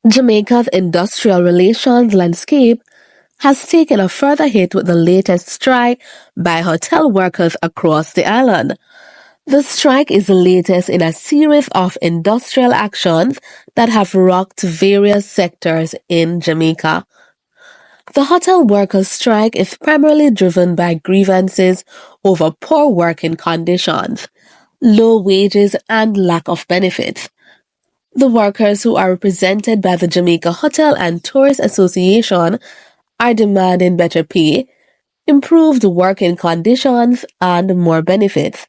Jamaica's industrial relations landscape has taken a further hit with the latest strike by hotel workers across the island. The strike is the latest in a series of industrial actions that have rocked various sectors in Jamaica. The hotel workers' strike is primarily driven by grievances over poor working conditions, low wages, and lack of benefits. The workers, who are represented by the Jamaica Hotel and Tourist Association, are demanding better pay, improved working conditions, and more benefits.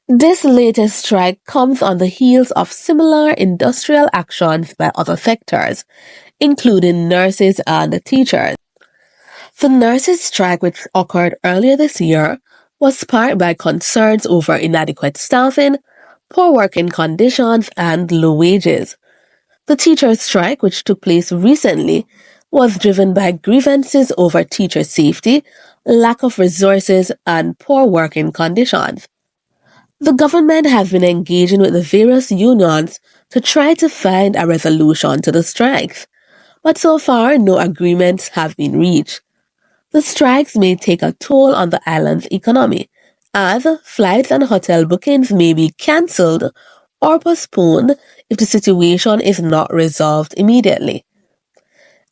This latest strike comes on the heels of similar industrial actions by other sectors, including nurses and teachers. The nurses' strike, which occurred earlier this year, was sparked by concerns over inadequate staffing, poor working conditions, and low wages. The teachers' strike, which took place recently, was driven by grievances over teacher safety, lack of resources, and poor working conditions. The government has been engaging with the various unions to try to find a resolution to the strikes, but so far no agreements have been reached. The strikes may take a toll on the island's economy, as flights and hotel bookings may be cancelled or postponed if the situation is not resolved immediately.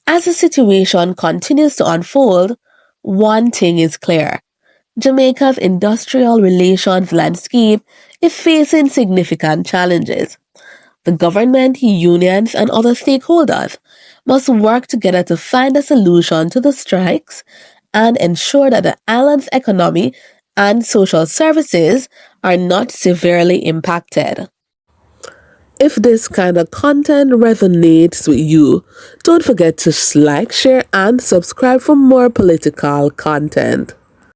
As the situation continues to unfold, one thing is clear. Jamaica's industrial relations landscape is facing significant challenges. The government, unions, and other stakeholders must work together to find a solution to the strikes and ensure that the island's economy and social services are not severely impacted. If this kind of content resonates with you, don't forget to like, share, and subscribe for more political content.